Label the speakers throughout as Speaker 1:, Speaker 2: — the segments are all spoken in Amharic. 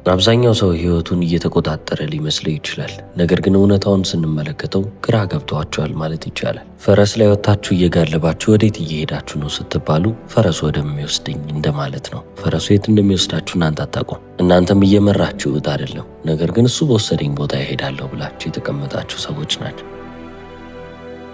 Speaker 1: አብዛኛው ሰው ህይወቱን እየተቆጣጠረ ሊመስለው ይችላል። ነገር ግን እውነታውን ስንመለከተው ግራ ገብቷቸዋል ማለት ይቻላል። ፈረስ ላይ ወጥታችሁ እየጋለባችሁ ወዴት እየሄዳችሁ ነው ስትባሉ ፈረሱ ወደሚወስደኝ እንደማለት ነው። ፈረሱ የት እንደሚወስዳችሁ እናንተ አታውቁም። እናንተም እየመራችሁት አይደለም። ነገር ግን እሱ በወሰደኝ ቦታ እሄዳለሁ ብላችሁ የተቀመጣችሁ ሰዎች ናቸው።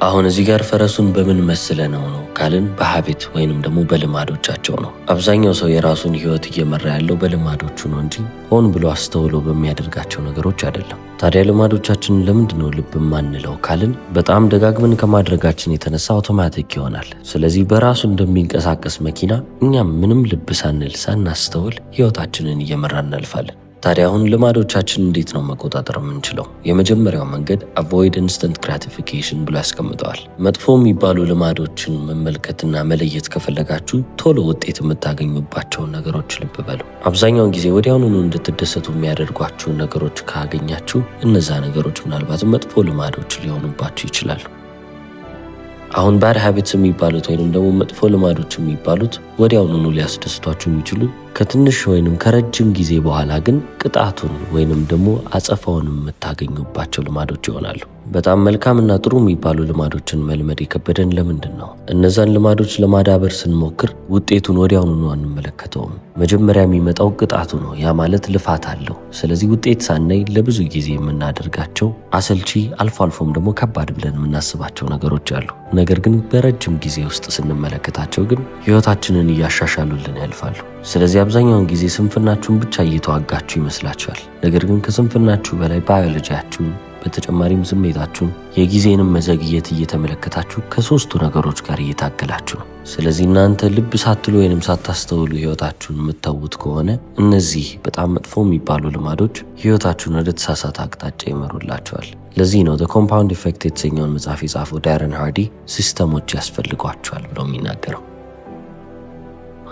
Speaker 1: አሁን እዚህ ጋር ፈረሱን በምን መስለ ነው ካልን በሀቢት ወይንም ደግሞ በልማዶቻቸው ነው። አብዛኛው ሰው የራሱን ህይወት እየመራ ያለው በልማዶቹ ነው እንጂ ሆን ብሎ አስተውሎ በሚያደርጋቸው ነገሮች አይደለም። ታዲያ ልማዶቻችንን ለምንድነው ልብ ማንለው ካልን በጣም ደጋግመን ከማድረጋችን የተነሳ አውቶማቲክ ይሆናል። ስለዚህ በራሱ እንደሚንቀሳቀስ መኪና እኛም ምንም ልብ ሳንል ሳናስተውል ህይወታችንን እየመራን እናልፋለን። ታዲያ አሁን ልማዶቻችን እንዴት ነው መቆጣጠር የምንችለው? የመጀመሪያው መንገድ አቮይድ ኢንስተንት ግራቲፊኬሽን ብሎ ያስቀምጠዋል። መጥፎ የሚባሉ ልማዶችን መመልከትና መለየት ከፈለጋችሁ ቶሎ ውጤት የምታገኙባቸውን ነገሮች ልብ በሉ። አብዛኛውን ጊዜ ወዲያውኑ እንድትደሰቱ የሚያደርጓችሁን ነገሮች ካገኛችሁ እነዛ ነገሮች ምናልባትም መጥፎ ልማዶች ሊሆኑባችሁ ይችላሉ። አሁን ባድ ሃቢትስ የሚባሉት ወይንም ደግሞ መጥፎ ልማዶች የሚባሉት ወዲያውኑ ሊያስደስቷችሁ የሚችሉ ከትንሽ ወይንም ከረጅም ጊዜ በኋላ ግን ቅጣቱን ወይንም ደግሞ አጸፋውን የምታገኙባቸው ልማዶች ይሆናሉ። በጣም መልካምና ጥሩ የሚባሉ ልማዶችን መልመድ የከበደን ለምንድን ነው? እነዛን ልማዶች ለማዳበር ስንሞክር ውጤቱን ወዲያውኑ አንመለከተውም። መጀመሪያ የሚመጣው ቅጣቱ ነው። ያ ማለት ልፋት አለው። ስለዚህ ውጤት ሳናይ ለብዙ ጊዜ የምናደርጋቸው አሰልቺ፣ አልፎ አልፎም ደግሞ ከባድ ብለን የምናስባቸው ነገሮች አሉ። ነገር ግን በረጅም ጊዜ ውስጥ ስንመለከታቸው ግን ህይወታችንን እያሻሻሉልን ያልፋሉ። ስለዚህ አብዛኛውን ጊዜ ስንፍናችሁን ብቻ እየተዋጋችሁ ይመስላችኋል። ነገር ግን ከስንፍናችሁ በላይ ባዮሎጂያችሁን በተጨማሪም ስሜታችሁን የጊዜንም መዘግየት እየተመለከታችሁ ከሶስቱ ነገሮች ጋር እየታገላችሁ ነው። ስለዚህ እናንተ ልብ ሳትሉ ወይንም ሳታስተውሉ ህይወታችሁን የምትተዉት ከሆነ እነዚህ በጣም መጥፎ የሚባሉ ልማዶች ህይወታችሁን ወደ ተሳሳተ አቅጣጫ ይመሩላቸዋል። ለዚህ ነው ዘ ኮምፓውንድ ኢፌክት የተሰኘውን መጽሐፍ የጻፈው ዳረን ሃርዲ ሲስተሞች ያስፈልጓቸዋል ብሎ የሚናገረው።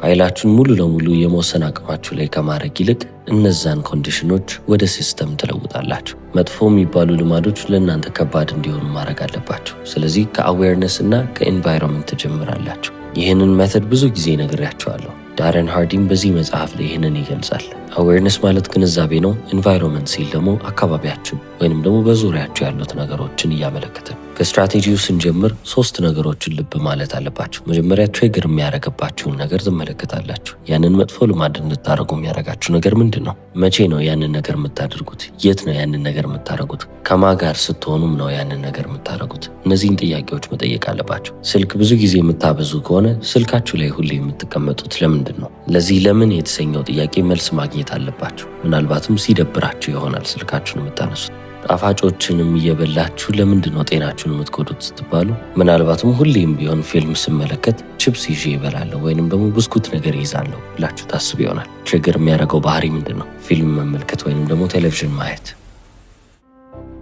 Speaker 1: ኃይላችሁን ሙሉ ለሙሉ የመወሰን አቅማችሁ ላይ ከማድረግ ይልቅ እነዛን ኮንዲሽኖች ወደ ሲስተም ትለውጣላችሁ። መጥፎ የሚባሉ ልማዶች ለእናንተ ከባድ እንዲሆኑ ማድረግ አለባቸው። ስለዚህ ከአዌርነስ እና ከኤንቫይሮንመንት ትጀምራላችሁ። ይህንን ሜተድ ብዙ ጊዜ ነግሬያቸዋለሁ። ዳረን ሃርዲም በዚህ መጽሐፍ ላይ ይህንን ይገልጻል። አዌርነስ ማለት ግንዛቤ ነው። ኤንቫይሮንመንት ሲል ደግሞ አካባቢያችሁ ወይንም ደግሞ በዙሪያችሁ ያሉት ነገሮችን እያመለከተ። ከስትራቴጂው ስንጀምር 3 ነገሮችን ልብ ማለት አለባችሁ። መጀመሪያ ትሪገር የሚያደርግባችሁን ነገር ትመለከታላችሁ። ያንን መጥፎ ልማድ እንድታደርጉ የሚያደርጋችሁ ነገር ምንድን ነው? መቼ ነው ያንን ነገር የምታደርጉት? የት ነው ያንን ነገር የምታደርጉት? ከማ ጋር ስትሆኑም ነው ያንን ነገር የምታደርጉት? እነዚህን ጥያቄዎች መጠየቅ አለባችሁ። ስልክ ብዙ ጊዜ የምታበዙ ከሆነ ስልካችሁ ላይ ሁሌ የምትቀመጡት ለምንድን ነው? ለዚህ ለምን የተሰኘው ጥያቄ መልስ ማግኘት አለባችሁ። ምናልባትም ሲደብራችሁ ይሆናል ስልካችሁን የምታነሱት። ጣፋጮችንም እየበላችሁ ለምንድን ነው ጤናችሁን የምትጎዱት ስትባሉ ምናልባትም ሁሌም ቢሆን ፊልም ስመለከት ቺፕስ ይዤ ይበላለሁ ወይንም ደግሞ ብስኩት ነገር ይዛለሁ ብላችሁ ታስቡ ይሆናል። ትሪገር የሚያደርገው ባህሪ ምንድን ነው? ፊልም መመልከት ወይንም ደግሞ ቴሌቪዥን ማየት።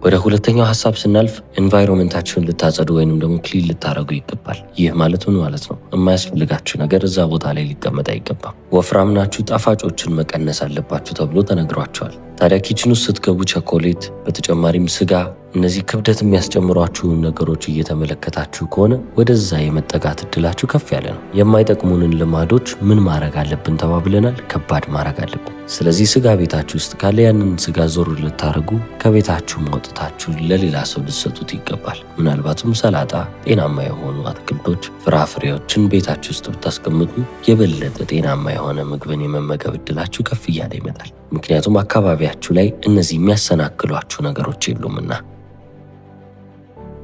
Speaker 1: ወደ ሁለተኛው ሀሳብ ስናልፍ ኤንቫይሮንመንታችሁን ልታጸዱ ወይንም ደግሞ ክሊን ልታረጉ ይገባል። ይህ ማለት ምን ማለት ነው? የማያስፈልጋችሁ ነገር እዛ ቦታ ላይ ሊቀመጥ አይገባም። ወፍራም ናችሁ፣ ጣፋጮችን መቀነስ አለባችሁ ተብሎ ተነግሯቸዋል። ታዲያ ኪችን ውስጥ ስትገቡ ቸኮሌት፣ በተጨማሪም ስጋ፣ እነዚህ ክብደት የሚያስጨምሯችሁን ነገሮች እየተመለከታችሁ ከሆነ ወደዛ የመጠጋት እድላችሁ ከፍ ያለ ነው። የማይጠቅሙንን ልማዶች ምን ማድረግ አለብን ተባብለናል? ከባድ ማድረግ አለብን። ስለዚህ ስጋ ቤታችሁ ውስጥ ካለ ያንን ስጋ ዞር ልታደርጉ ከቤታችሁ ማውጣታችሁ ለሌላ ሰው ልትሰጡት ይገባል። ምናልባትም ሰላጣ፣ ጤናማ የሆኑ አትክልቶች፣ ፍራፍሬዎችን ቤታችሁ ውስጥ ብታስቀምጡ የበለጠ ጤናማ የሆነ ምግብን የመመገብ እድላችሁ ከፍ እያለ ይመጣል። ምክንያቱም አካባቢያችሁ ላይ እነዚህ የሚያሰናክሏችሁ ነገሮች የሉምና።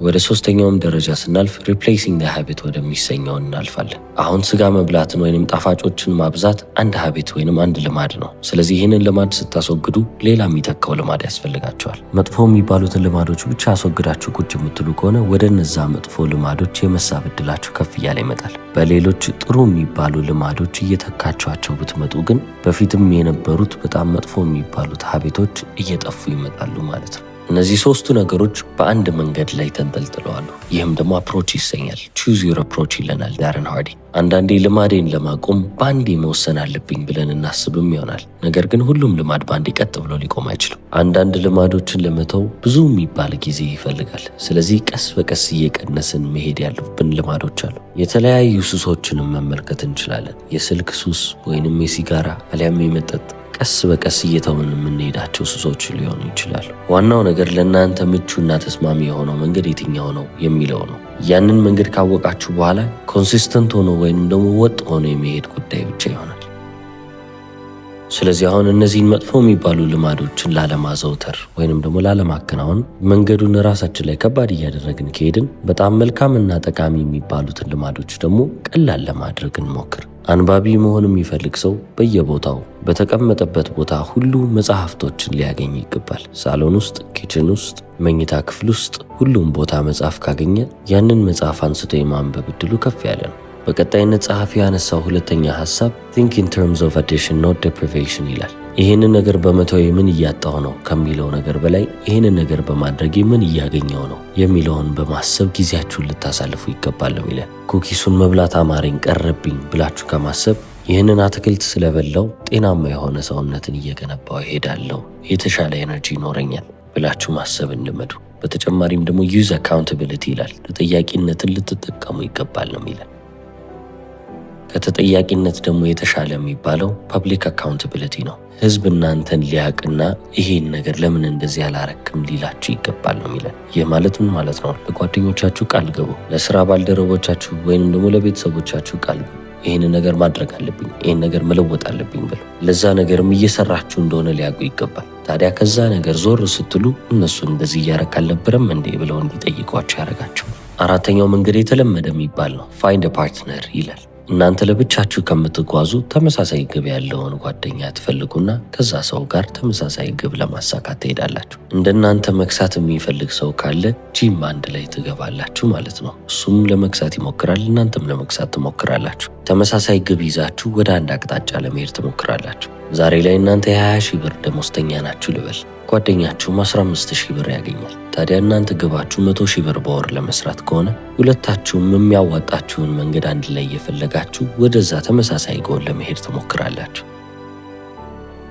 Speaker 1: ወደ ሶስተኛውም ደረጃ ስናልፍ ሪፕሌሲንግ ሃቢት ወደሚሰኘው እናልፋለን። አሁን ስጋ መብላትን ወይንም ጣፋጮችን ማብዛት አንድ ሃቢት ወይንም አንድ ልማድ ነው። ስለዚህ ይህንን ልማድ ስታስወግዱ ሌላ የሚተካው ልማድ ያስፈልጋቸዋል። መጥፎ የሚባሉትን ልማዶች ብቻ አስወግዳችሁ ቁጭ የምትሉ ከሆነ ወደ እነዛ መጥፎ ልማዶች የመሳብ እድላችሁ ከፍ እያለ ይመጣል። በሌሎች ጥሩ የሚባሉ ልማዶች እየተካቸዋቸው ብትመጡ ግን በፊትም የነበሩት በጣም መጥፎ የሚባሉት ሃቢቶች እየጠፉ ይመጣሉ ማለት ነው። እነዚህ 3ቱ ነገሮች በአንድ መንገድ ላይ ተንጠልጥለዋል። ይህም ደግሞ አፕሮች ይሰኛል። ቹዝ ዩር አፕሮች ይለናል ዳረን ሃርዲ። አንዳንዴ ልማዴን ለማቆም በአንዴ መወሰን አለብኝ ብለን እናስብም ይሆናል። ነገር ግን ሁሉም ልማድ በአንዴ ቀጥ ብሎ ሊቆም አይችልም። አንዳንድ ልማዶችን ለመተው ብዙ የሚባል ጊዜ ይፈልጋል። ስለዚህ ቀስ በቀስ እየቀነስን መሄድ ያለብን ልማዶች አሉ። የተለያዩ ሱሶችንም መመልከት እንችላለን። የስልክ ሱስ ወይንም የሲጋራ አሊያም የመጠጥ ቀስ በቀስ እየተውን የምንሄዳቸው ሱሶች ሊሆኑ ይችላሉ። ዋናው ነገር ለእናንተ ምቹና ተስማሚ የሆነው መንገድ የትኛው ነው የሚለው ነው። ያንን መንገድ ካወቃችሁ በኋላ ኮንሲስተንት ሆኖ ወይም ደግሞ ወጥ ሆኖ የሚሄድ ጉዳይ ብቻ ይሆናል። ስለዚህ አሁን እነዚህን መጥፎ የሚባሉ ልማዶችን ላለማዘውተር ወይንም ደግሞ ላለማከናወን መንገዱን ራሳችን ላይ ከባድ እያደረግን ከሄድን በጣም መልካምና ጠቃሚ የሚባሉትን ልማዶች ደግሞ ቀላል ለማድረግ እንሞክር። አንባቢ መሆን የሚፈልግ ሰው በየቦታው በተቀመጠበት ቦታ ሁሉ መጽሐፍቶችን ሊያገኝ ይገባል። ሳሎን ውስጥ፣ ኪችን ውስጥ፣ መኝታ ክፍል ውስጥ ሁሉም ቦታ መጽሐፍ ካገኘ ያንን መጽሐፍ አንስቶ የማንበብ እድሉ ከፍ ያለ ነው። በቀጣይነት ጸሐፊ ያነሳው ሁለተኛ ሐሳብ think in terms of addition not deprivation ይላል። ይህንን ነገር በመተው ምን እያጣው ነው ከሚለው ነገር በላይ ይህንን ነገር በማድረግ ምን እያገኘው ነው የሚለውን በማሰብ ጊዜያችሁን ልታሳልፉ ይገባል ነው ይላል። ኩኪሱን መብላት አማረኝ ቀረብኝ ብላችሁ ከማሰብ ይህንን አትክልት ስለበላው ጤናማ የሆነ ሰውነትን እየገነባው እሄዳለሁ፣ የተሻለ ኤነርጂ ይኖረኛል ብላችሁ ማሰብ እንልመዱ። በተጨማሪም ደግሞ use accountability ይላል። ተጠያቂነትን ልትጠቀሙ ይገባል ነው ይላል። ከተጠያቂነት ደግሞ የተሻለ የሚባለው ፐብሊክ አካውንታቢሊቲ ነው። ህዝብ እናንተን ሊያቅና ይሄን ነገር ለምን እንደዚህ አላረክም ሊላችሁ ይገባል ነው የሚለን። ይህ ማለት ምን ማለት ነው? ለጓደኞቻችሁ ቃል ግቡ፣ ለስራ ባልደረቦቻችሁ ወይንም ደግሞ ለቤተሰቦቻችሁ ቃል ግቡ። ይህንን ነገር ማድረግ አለብኝ፣ ይህን ነገር መለወጥ አለብኝ ብለው ለዛ ነገርም እየሰራችሁ እንደሆነ ሊያውቁ ይገባል። ታዲያ ከዛ ነገር ዞር ስትሉ እነሱን እንደዚህ እያረክ አልነበረም እንዴ ብለው እንዲጠይቋቸው ያደርጋቸው። አራተኛው መንገድ የተለመደ የሚባል ነው። ፋይንድ ፓርትነር ይላል። እናንተ ለብቻችሁ ከምትጓዙ ተመሳሳይ ግብ ያለውን ጓደኛ ትፈልጉና ከዛ ሰው ጋር ተመሳሳይ ግብ ለማሳካት ትሄዳላችሁ። እንደናንተ መክሳት የሚፈልግ ሰው ካለ ጂም አንድ ላይ ትገባላችሁ ማለት ነው። እሱም ለመክሳት ይሞክራል፣ እናንተም ለመክሳት ትሞክራላችሁ። ተመሳሳይ ግብ ይዛችሁ ወደ አንድ አቅጣጫ ለመሄድ ትሞክራላችሁ። ዛሬ ላይ እናንተ የ20 ሺህ ብር ደሞዝተኛ ናችሁ ልበል። ጓደኛችሁም 15 ሺህ ብር ያገኛል። ታዲያ እናንተ ግባችሁ 100 ሺህ ብር በወር ለመስራት ከሆነ ሁለታችሁም የሚያዋጣችሁን መንገድ አንድ ላይ እየፈለጋችሁ ወደዛ ተመሳሳይ ጎል ለመሄድ ትሞክራላችሁ።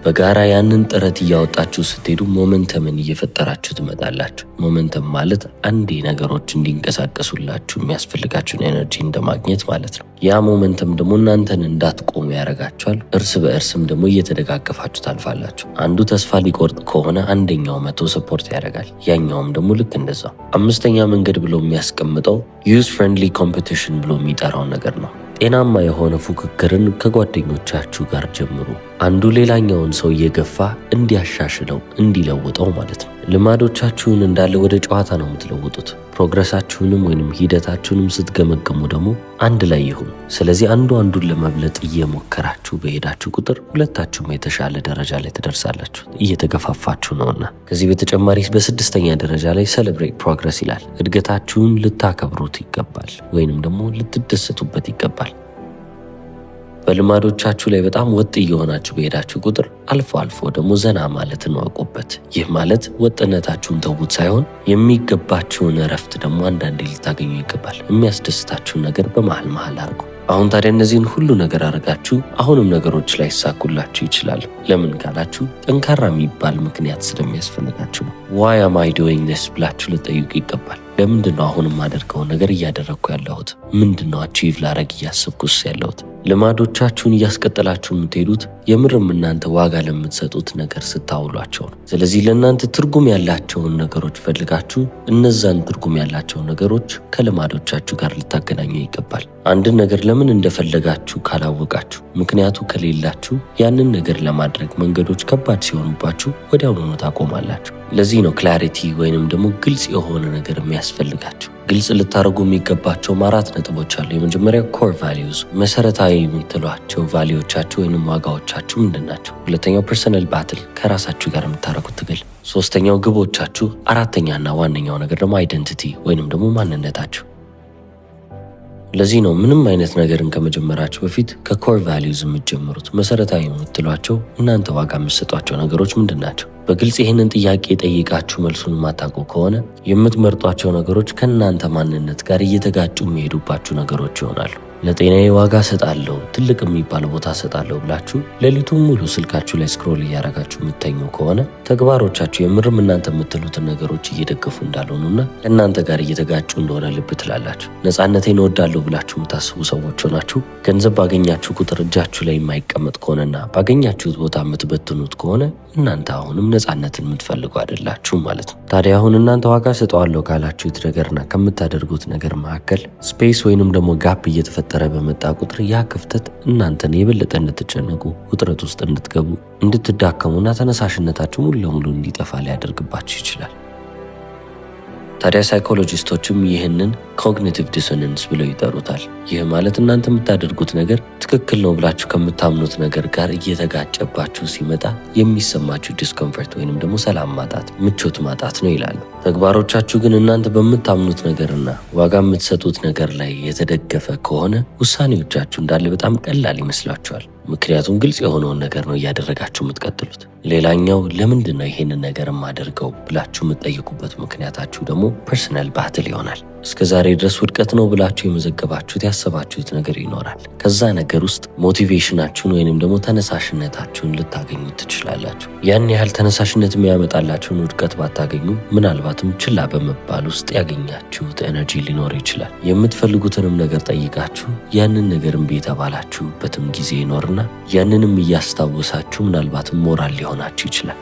Speaker 1: በጋራ ያንን ጥረት እያወጣችሁ ስትሄዱ ሞመንተምን እየፈጠራችሁ ትመጣላችሁ። ሞመንተም ማለት አንዴ ነገሮች እንዲንቀሳቀሱላችሁ የሚያስፈልጋችሁን ኤነርጂ እንደማግኘት ማለት ነው። ያ ሞመንተም ደግሞ እናንተን እንዳትቆሙ ያደርጋችኋል። እርስ በእርስም ደግሞ እየተደጋገፋችሁ ታልፋላችሁ። አንዱ ተስፋ ሊቆርጥ ከሆነ አንደኛው መቶ ሰፖርት ያደርጋል፣ ያኛውም ደግሞ ልክ እንደዛው። አምስተኛ መንገድ ብሎ የሚያስቀምጠው ዩዝ ፍሬንድሊ ኮምፒቲሽን ብሎ የሚጠራውን ነገር ነው። ጤናማ የሆነ ፉክክርን ከጓደኞቻችሁ ጋር ጀምሩ። አንዱ ሌላኛውን ሰው እየገፋ እንዲያሻሽለው እንዲለውጠው ማለት ነው። ልማዶቻችሁን እንዳለ ወደ ጨዋታ ነው የምትለውጡት። ፕሮግረሳችሁንም ወይንም ሂደታችሁንም ስትገመገሙ ደግሞ አንድ ላይ ይሁን። ስለዚህ አንዱን ለመብለጥ እየሞከራችሁ በሄዳችሁ ቁጥር ሁለታችሁም የተሻለ ደረጃ ላይ ትደርሳላችሁ፣ እየተገፋፋችሁ ነውና። ከዚህ በተጨማሪ በስድስተኛ ደረጃ ላይ ሴሌብሬት ፕሮግረስ ይላል። እድገታችሁን ልታከብሩት ይገባል፣ ወይንም ደግሞ ልትደሰቱበት ይገባል። በልማዶቻችሁ ላይ በጣም ወጥ እየሆናችሁ በሄዳችሁ ቁጥር አልፎ አልፎ ደግሞ ዘና ማለትን ወቁበት። ይህ ማለት ወጥነታችሁን ተዉት ሳይሆን የሚገባችሁን እረፍት ደግሞ አንዳንዴ ልታገኙ ይገባል። የሚያስደስታችሁን ነገር በመሃል መሃል አድርጉ። አሁን ታዲያ እነዚህን ሁሉ ነገር አድርጋችሁ አሁንም ነገሮች ላይ ይሳኩላችሁ ይችላሉ። ለምን ካላችሁ ጠንካራ የሚባል ምክንያት ስለሚያስፈልጋችሁ ነው። ዋይ አም አይ ዶይንግ ዲስ ብላችሁ ልጠይቁ ይገባል። ለምንድነው አሁንም የማደርገውን ነገር እያደረግኩ ያለሁት? ምንድነው አቺቭ ላረግ እያሰብኩስ ያለሁት? ልማዶቻችሁን እያስቀጠላችሁ የምትሄዱት የምርም እናንተ ዋጋ ለምትሰጡት ነገር ስታውሏቸው ነው። ስለዚህ ለእናንተ ትርጉም ያላቸውን ነገሮች ፈልጋችሁ እነዛን ትርጉም ያላቸውን ነገሮች ከልማዶቻችሁ ጋር ልታገናኙ ይገባል። አንድን ነገር ለምን እንደፈለጋችሁ ካላወቃችሁ፣ ምክንያቱ ከሌላችሁ ያንን ነገር ለማድረግ መንገዶች ከባድ ሲሆኑባችሁ ወዲያውኑ ታቆማላችሁ። ለዚህ ነው ክላሪቲ ወይንም ደግሞ ግልጽ የሆነ ነገር የሚያስፈልጋችሁ። ግልጽ ልታደርጉ የሚገባቸውም 4 ነጥቦች አሉ። የመጀመሪያው ኮር ቫሊዩስ፣ መሰረታዊ የምትሏቸው ቫሊዎቻችሁ ወይንም ዋጋዎቻችሁ ምንድን ናቸው? ሁለተኛው ፐርሰናል ባትል፣ ከራሳችሁ ጋር የምታደርጉት ትግል። ሶስተኛው ግቦቻችሁ። አራተኛና ዋነኛው ነገር ደግሞ አይደንቲቲ ወይንም ደግሞ ማንነታችሁ። ለዚህ ነው ምንም አይነት ነገርን ከመጀመራችሁ በፊት ከኮር ቫሊዩስ የምትጀምሩት። መሰረታዊ የምትሏቸው እናንተ ዋጋ የምትሰጧቸው ነገሮች ምንድን ናቸው? በግልጽ ይህንን ጥያቄ ጠይቃችሁ መልሱን የማታውቁ ከሆነ የምትመርጧቸው ነገሮች ከእናንተ ማንነት ጋር እየተጋጩ የሚሄዱባችሁ ነገሮች ይሆናሉ። ለጤናዬ ዋጋ ሰጣለሁ፣ ትልቅ የሚባል ቦታ ሰጣለሁ ብላችሁ ሌሊቱን ሙሉ ስልካችሁ ላይ ስክሮል እያደረጋችሁ የምተኙ ከሆነ ተግባሮቻችሁ የምርም እናንተ የምትሉትን ነገሮች እየደገፉ እንዳልሆኑና ከእናንተ ጋር እየተጋጩ እንደሆነ ልብ ትላላችሁ። ነፃነቴን እወዳለሁ ብላችሁ የምታስቡ ሰዎች ሆናችሁ ገንዘብ ባገኛችሁ ቁጥር እጃችሁ ላይ የማይቀመጥ ከሆነና ባገኛችሁት ቦታ የምትበትኑት ከሆነ እናንተ አሁንም ነፃነትን የምትፈልጉ አይደላችሁም ማለት ነው። ታዲያ አሁን እናንተ ዋጋ ሰጠዋለሁ ካላችሁት ነገርና ከምታደርጉት ነገር መካከል ስፔስ ወይንም ደግሞ ጋፕ እየተፈጠረ በመጣ ቁጥር ያ ክፍተት እናንተን የበለጠ እንድትጨነቁ፣ ውጥረት ውስጥ እንድትገቡ፣ እንድትዳከሙና ተነሳሽነታችሁ ሙሉ ለሙሉ እንዲጠፋ ሊያደርግባችሁ ይችላል። ታዲያ ሳይኮሎጂስቶችም ይህንን ኮግኒቲቭ ዲሶናንስ ብለው ይጠሩታል። ይህ ማለት እናንተ የምታደርጉት ነገር ትክክል ነው ብላችሁ ከምታምኑት ነገር ጋር እየተጋጨባችሁ ሲመጣ የሚሰማችሁ ዲስኮምፈርት ወይንም ደግሞ ሰላም ማጣት፣ ምቾት ማጣት ነው ይላሉ። ተግባሮቻችሁ ግን እናንተ በምታምኑት ነገርና ዋጋ የምትሰጡት ነገር ላይ የተደገፈ ከሆነ ውሳኔዎቻችሁ እንዳለ በጣም ቀላል ይመስላችኋል። ምክንያቱም ግልጽ የሆነውን ነገር ነው እያደረጋችሁ የምትቀጥሉት። ሌላኛው ለምንድን ነው ይሄንን ነገር የማደርገው ብላችሁ የምትጠይቁበት ምክንያታችሁ ደግሞ ፐርሰናል ባትል ይሆናል። እስከ ዛሬ ድረስ ውድቀት ነው ብላችሁ የመዘገባችሁት ያሰባችሁት ነገር ይኖራል። ከዛ ነገር ውስጥ ሞቲቬሽናችሁን ወይንም ደግሞ ተነሳሽነታችሁን ልታገኙት ትችላላችሁ። ያን ያህል ተነሳሽነት የሚያመጣላችሁን ውድቀት ባታገኙ ምናልባትም ችላ በመባል ውስጥ ያገኛችሁት ኤነርጂ ሊኖር ይችላል። የምትፈልጉትንም ነገር ጠይቃችሁ ያንን ነገር እምቢ የተባላችሁበትም ጊዜ ይኖርና ያንንም እያስታወሳችሁ ምናልባትም ሞራል ሊሆናችሁ ይችላል።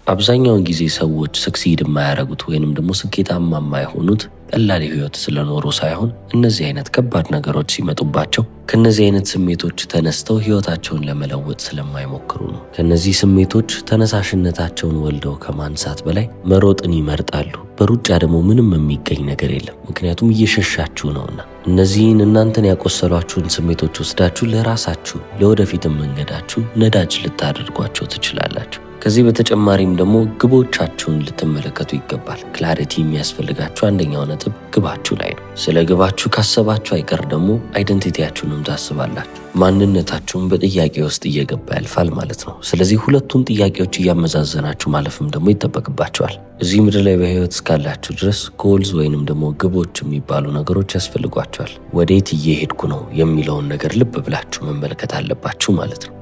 Speaker 1: አብዛኛውን ጊዜ ሰዎች ሰክሲድ የማያደርጉት ወይንም ደግሞ ስኬታማ የማይሆኑት ቀላል ህይወት ስለኖሩ ሳይሆን እነዚህ አይነት ከባድ ነገሮች ሲመጡባቸው ከነዚህ አይነት ስሜቶች ተነስተው ህይወታቸውን ለመለወጥ ስለማይሞክሩ ነው። ከነዚህ ስሜቶች ተነሳሽነታቸውን ወልደው ከማንሳት በላይ መሮጥን ይመርጣሉ። በሩጫ ደግሞ ምንም የሚገኝ ነገር የለም፣ ምክንያቱም እየሸሻችሁ ነውና። እነዚህን እናንተን ያቆሰሏችሁን ስሜቶች ወስዳችሁ ለራሳችሁ ለወደፊትም መንገዳችሁ ነዳጅ ልታደርጓቸው ትችላላችሁ። ከዚህ በተጨማሪም ደግሞ ግቦቻችሁን ልትመለከቱ ይገባል። ክላሪቲ የሚያስፈልጋችሁ አንደኛው ነጥብ ግባችሁ ላይ ነው። ስለ ግባችሁ ካሰባችሁ አይቀር ደግሞ አይደንቲቲያችሁንም ታስባላችሁ። ማንነታችሁን በጥያቄ ውስጥ እየገባ ያልፋል ማለት ነው። ስለዚህ ሁለቱም ጥያቄዎች እያመዛዘናችሁ ማለፍም ደግሞ ይጠበቅባችኋል። እዚህ ምድር ላይ በህይወት እስካላችሁ ድረስ ጎልዝ ወይንም ደግሞ ግቦች የሚባሉ ነገሮች ያስፈልጓችኋል። ወዴት እየሄድኩ ነው የሚለውን ነገር ልብ ብላችሁ መመልከት አለባችሁ ማለት ነው።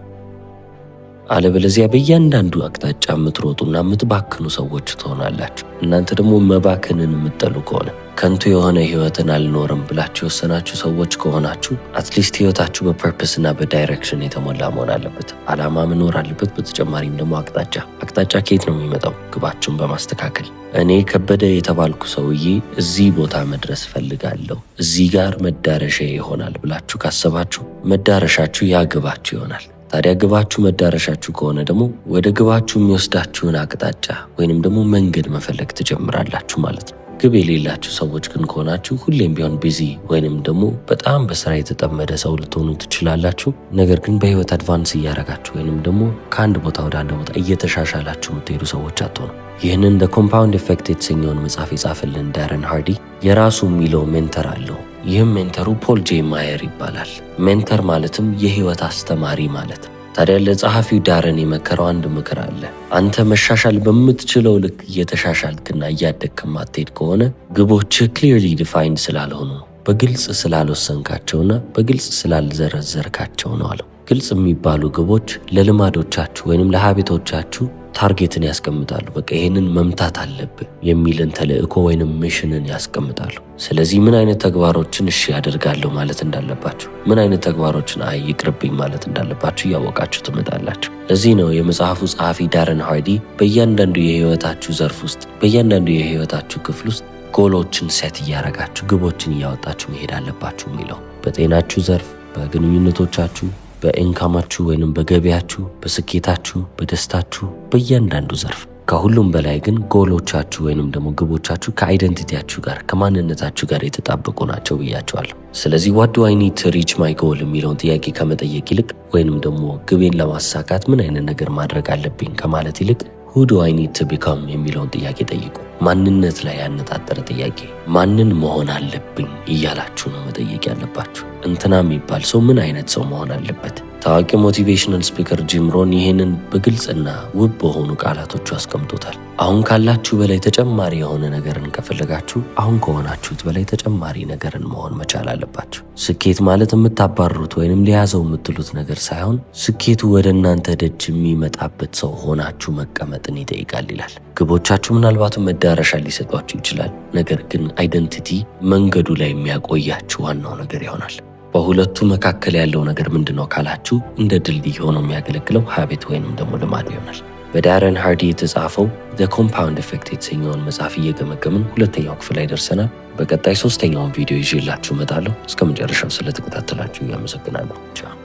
Speaker 1: አለበለዚያ በእያንዳንዱ አቅጣጫ የምትሮጡና የምትባክኑ ሰዎች ትሆናላችሁ። እናንተ ደግሞ መባክንን የምትጠሉ ከሆነ ከንቱ የሆነ ህይወትን አልኖርም ብላችሁ የወሰናችሁ ሰዎች ከሆናችሁ አትሊስት ህይወታችሁ በፐርፐስና በዳይሬክሽን የተሞላ መሆን አለበት። ዓላማ መኖር አለበት። በተጨማሪም ደግሞ አቅጣጫ ከየት ነው የሚመጣው? ግባችሁን በማስተካከል እኔ ከበደ የተባልኩ ሰውዬ እዚህ ቦታ መድረስ ፈልጋለሁ፣ እዚህ ጋር መዳረሻ ይሆናል ብላችሁ ካሰባችሁ መዳረሻችሁ ያ ግባችሁ ይሆናል። ታዲያ ግባችሁ መዳረሻችሁ ከሆነ ደግሞ ወደ ግባችሁ የሚወስዳችሁን አቅጣጫ ወይንም ደግሞ መንገድ መፈለግ ትጀምራላችሁ ማለት ነው። ግብ የሌላችሁ ሰዎች ግን ከሆናችሁ ሁሌም ቢሆን ቢዚ ወይንም ደግሞ በጣም በስራ የተጠመደ ሰው ልትሆኑ ትችላላችሁ። ነገር ግን በህይወት አድቫንስ እያደረጋችሁ ወይንም ደግሞ ከአንድ ቦታ ወደ አንድ ቦታ እየተሻሻላችሁ የምትሄዱ ሰዎች አትሆኑ። ይህንን The Compound Effect የተሰኘውን መጽሐፍ የጻፈልን ዳረን ሃርዲ የራሱ የሚለው ሜንተር አለው። ይህም ሜንተሩ ፖል ጄ ማየር ይባላል። ሜንተር ማለትም የህይወት አስተማሪ ማለት ነው። ታዲያ ለጸሐፊው ዳረን የመከረው አንድ ምክር አለ። አንተ መሻሻል በምትችለው ልክ እየተሻሻልክና እያደግክ ማትሄድ ከሆነ ግቦችህ ክሊርሊ ዲፋይንድ ስላልሆኑ ነው፣ በግልጽ ስላልወሰንካቸውና በግልጽ ስላልዘረዘርካቸው ነው አለው። ግልጽ የሚባሉ ግቦች ለልማዶቻችሁ ወይንም ለሀቢቶቻችሁ ታርጌትን ያስቀምጣሉ። በቃ ይሄንን መምታት አለብህ የሚልን ተልእኮ ወይንም ሚሽንን ያስቀምጣሉ። ስለዚህ ምን አይነት ተግባሮችን እሺ ያደርጋለሁ ማለት እንዳለባችሁ፣ ምን አይነት ተግባሮችን ይቅርብኝ ማለት እንዳለባችሁ እያወቃችሁ ትመጣላችሁ። ለዚህ ነው የመጽሐፉ ጸሐፊ ዳረን ሃርዲ በእያንዳንዱ የህይወታችሁ ዘርፍ ውስጥ በእያንዳንዱ የህይወታችሁ ክፍል ውስጥ ጎሎችን ሴት እያረጋችሁ ግቦችን እያወጣችሁ መሄድ አለባችሁ የሚለው። በጤናችሁ ዘርፍ፣ በግንኙነቶቻችሁ፣ በኢንካማችሁ ወይንም በገቢያችሁ፣ በስኬታችሁ፣ በደስታችሁ፣ በእያንዳንዱ ዘርፍ። ከሁሉም በላይ ግን ጎሎቻችሁ ወይንም ደግሞ ግቦቻችሁ ከአይደንቲቲያችሁ ጋር ከማንነታችሁ ጋር የተጣበቁ ናቸው ብያቸዋለሁ። ስለዚህ what do I need to reach my goal የሚለውን ጥያቄ ከመጠየቅ ይልቅ ወይንም ደግሞ ግቤን ለማሳካት ምን አይነት ነገር ማድረግ አለብኝ ከማለት ይልቅ who do I need to become የሚለውን ጥያቄ ጠይቁ። ማንነት ላይ ያነጣጠረ ጥያቄ። ማንን መሆን አለብኝ እያላችሁ ነው መጠየቅ ያለባችሁ። እንትና የሚባል ሰው ምን አይነት ሰው መሆን አለበት? ታዋቂ ሞቲቬሽናል ስፒከር ጂም ሮን ይህንን በግልጽና ውብ በሆኑ ቃላቶቹ አስቀምጦታል። አሁን ካላችሁ በላይ ተጨማሪ የሆነ ነገርን ከፈለጋችሁ አሁን ከሆናችሁት በላይ ተጨማሪ ነገርን መሆን መቻል አለባችሁ። ስኬት ማለት የምታባርሩት ወይንም ሊያዘው የምትሉት ነገር ሳይሆን ስኬቱ ወደ እናንተ ደጅ የሚመጣበት ሰው ሆናችሁ መቀመጥን ይጠይቃል ይላል። ግቦቻችሁ ምናልባትም መዳረሻ ሊሰጧችሁ ይችላል። ነገር ግን አይደንቲቲ መንገዱ ላይ የሚያቆያችሁ ዋናው ነገር ይሆናል። በሁለቱ መካከል ያለው ነገር ምንድነው ካላችሁ እንደ ድልድይ ሆኖ የሚያገለግለው ሀቢት ወይንም ደግሞ ልማድ ይሆናል። በዳረን ሃርዲ የተጻፈው ዘ ኮምፓውንድ ኢፌክት የተሰኘውን መጽሐፍ እየገመገምን ሁለተኛው ክፍል ላይ ደርሰናል። በቀጣይ ሶስተኛውን ቪዲዮ ይዤላችሁ እመጣለሁ። እስከ መጨረሻው ስለተከታተላችሁ አመሰግናለሁ። ቻው።